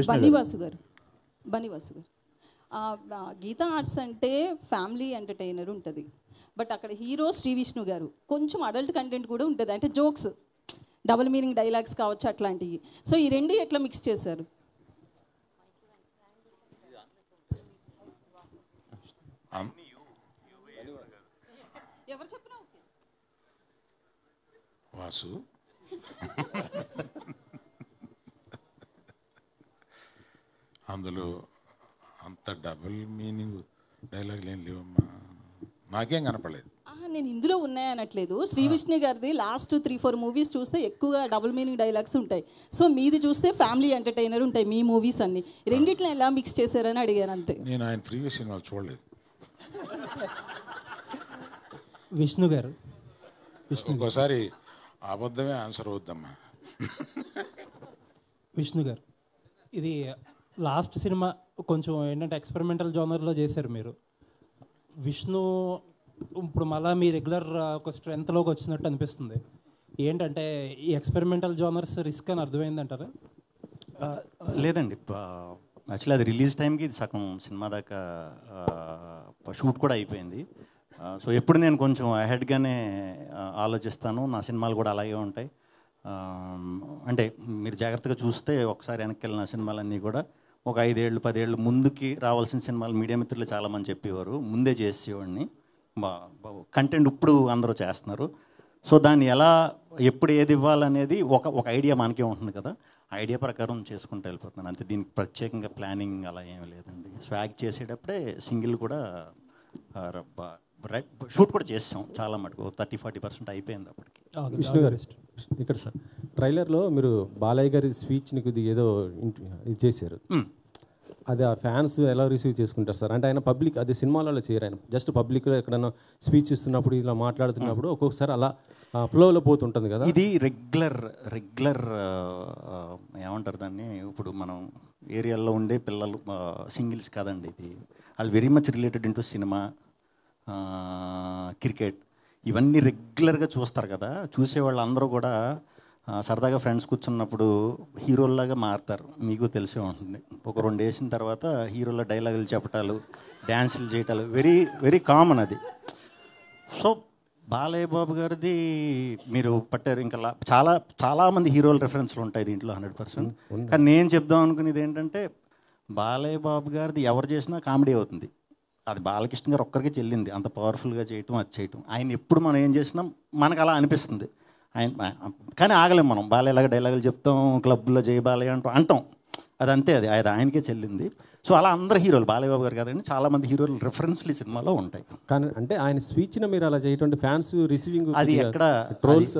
బన్నీవాసు గారు గీతా ఆర్ట్స్ అంటే family entertainer ఉంటుంది, బట్ అక్కడ హీరో శ్రీ విష్ణు గారు కొంచెం అడల్ట్ కంటెంట్ కూడా ఉంటుంది, అంటే జోక్స్, డబుల్ మీనింగ్ డైలాగ్స్ కావచ్చు అట్లాంటివి. సో ఈ రెండు ఎట్లా మిక్స్ చేశారు? ఎవరు చెప్పినా ఓకే. వాసు అందులో అంత డబుల్ మీనింగ్ డైలాగులు ఏం లేవమ్మా, నాకేం కనపడలేదు. నేను ఇందులో ఉన్నాయనట్లేదు, శ్రీ విష్ణు గారిది లాస్ట్ 3-4 మూవీస్ చూస్తే ఎక్కువగా డబుల్ మీనింగ్ డైలాగ్స్ ఉంటాయి. సో మీది చూస్తే ఫ్యామిలీ ఎంటర్టైనర్ ఉంటాయి మీ మూవీస్ అన్ని. రెండిట్లో ఎలా మిక్స్ చేశారని అడిగాను అంతే. నేను ఆయన ప్రీవియస్ సినిమాలు చూడలేదు. విష్ణు గారు ఒక్కోసారి అబద్ధమే ఆన్సర్ అవుద్దమ్మా. విష్ణు గారు, ఇది లాస్ట్ సినిమా కొంచెం ఏంటంటే ఎక్స్పెరిమెంటల్ జోనర్లో చేశారు మీరు. విష్ణు ఇప్పుడు మళ్ళీ మీ రెగ్యులర్ ఒక స్ట్రెంత్లోకి వచ్చినట్టు అనిపిస్తుంది. ఏంటంటే ఈ ఎక్స్పెరిమెంటల్ జోనర్స్ రిస్క్ అని అర్థమైందంటారా? లేదండి, యాక్చువల్లీ అది రిలీజ్ టైంకి సగం సినిమా దాకా షూట్ కూడా అయిపోయింది. సో ఎప్పుడు నేను కొంచెం అహెడ్గానే ఆలోచిస్తాను, నా సినిమాలు కూడా అలాగే ఉంటాయి. అంటే మీరు జాగ్రత్తగా చూస్తే ఒకసారి వెనక్కి వెళ్ళిన సినిమాలన్నీ కూడా ఒక 5 ఏళ్ళు 10 ఏళ్ళు ముందుకి రావాల్సిన సినిమాలు మీడియా మిత్రులు చాలామంది చెప్పేవారు, ముందే చేసేవాడిని. కంటెంట్ ఇప్పుడు అందరూ చేస్తున్నారు. సో దాన్ని ఎలా ఎప్పుడు ఏది ఇవ్వాలనేది ఒక ఐడియా మనకే ఉంటుంది కదా, ఐడియా ప్రకారం చేసుకుంటూ వెళ్ళిపోతున్నాను అంతే. దీనికి ప్రత్యేకంగా ప్లానింగ్ అలా ఏమీ లేదండి. స్వాగ్ చేసేటప్పుడే సింగిల్ కూడా షూట్ కూడా చేసాం, చాలా మటుకు 30-40% అయిపోయింది అప్పటికి. విష్ణు గారు ఇక్కడ సార్ ట్రైలర్లో మీరు బాలయ్య గారి స్పీచ్ని కొద్దిగా ఏదో ఇది చేశారు, అది ఆ ఫ్యాన్స్ ఎలా రిసీవ్ చేసుకుంటారు సార్? అంటే ఆయన పబ్లిక్, అది సినిమాలలో చేయరు, ఆయన జస్ట్ పబ్లిక్లో ఎక్కడైనా స్పీచ్ ఇస్తున్నప్పుడు ఇలా మాట్లాడుతున్నప్పుడు ఒక్కొక్కసారి అలా ఫ్లోలో పోతుంటుంది కదా. ఇది రెగ్యులర్ ఏమంటారు దాన్ని, ఇప్పుడు మనం ఏరియాలో ఉండే పిల్లలు సింగిల్స్ కాదండి, ఇది వాళ్ళు very much related into cinema, cricket, ఇవన్నీ రెగ్యులర్గా చూస్తారు కదా. చూసేవాళ్ళు అందరూ కూడా సరదాగా ఫ్రెండ్స్ కూర్చున్నప్పుడు హీరోల్లాగా మారుతారు, మీకు తెలిసే ఉంటుంది. ఒక 2 వేసిన తర్వాత హీరోల డైలాగులు చెప్పటాలు, డ్యాన్సులు చేయటాలు వెరీ కామన్ అది. సో బాలయ్య బాబు గారిది మీరు పట్టారు, ఇంకా చాలామంది హీరోల రెఫరెన్స్లు ఉంటాయి దీంట్లో 100%. కానీ నేను చెప్దాం అనుకునేది ఏంటంటే, బాలయ్య బాబు గారిది ఎవరు చేసినా కామెడీ అవుతుంది. అది బాలకృష్ణ గారు ఒక్కరికి చెల్లింది, అంత పవర్ఫుల్గా చేయటం, అది చేయటం. ఆయన ఎప్పుడు మనం ఏం చేసినా మనకు అలా అనిపిస్తుంది. ఆయన కానీ ఆగలేం మనం, బాలయ్యలాగా డైలాగులు చెప్తాం, క్లబ్లో జై బాలయ్య అంటాం, అది అంతే, అది ఆయనకే చెల్లింది. సో అలా అందరు హీరోలు, బాలయ్య బాబు గారు కాదండి, చాలామంది హీరోలు రెఫరెన్స్లు ఈ సినిమాలో ఉంటాయి. కానీ అంటే ఆయన స్పీచ్ని మీరు అలా చేయటం ఫ్యాన్స్ రిసీవింగ్ అది ఎక్కడ ట్రోల్స్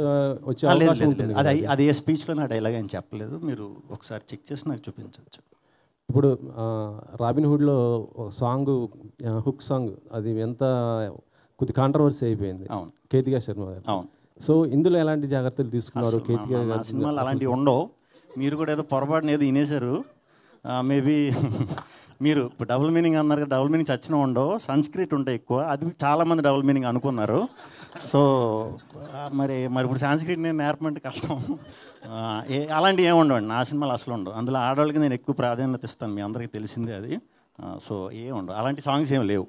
వచ్చే అవకాశం ఉంటుంది. అది ఏ స్పీచ్లో నా డైలాగ్ అని చెప్పలేదు, మీరు ఒకసారి చెక్ చేసి నాకు చూపించవచ్చు. ఇప్పుడు రాబిన్ హుడ్లో సాంగ్, హుక్ సాంగ్, అది ఎంత కొద్ది కాంట్రవర్సీ అయిపోయింది. అవును, కేతికా శర్మ గారు. అవును. సో ఇందులో ఎలాంటి జాగ్రత్తలు తీసుకున్నారు? కేతికా గారు సినిమాలు అలాంటివి ఉండవు, మీరు కూడా ఏదో పొరపాటున ఏదో వినేశారు మేబీ. మీరు ఇప్పుడు డబుల్ మీనింగ్ అన్నారు కదా, డబుల్ మీనింగ్ చచ్చిన ఉండవు, సంస్క్రిట్ ఉంటాయి ఎక్కువ, అది చాలామంది డబుల్ మీనింగ్ అనుకున్నారు. సో మరి ఇప్పుడు సంస్క్రిట్ నేను నేర్పమంటే కష్టం. అలాంటివి ఏమి ఉండవండి నా సినిమాలు, అసలు ఉండవు. అందులో ఆడవాళ్ళకి నేను ఎక్కువ ప్రాధాన్యత ఇస్తాను, మీ అందరికీ తెలిసిందే అది. సో ఏమి ఉండవు, అలాంటి సాంగ్స్ ఏమి లేవు.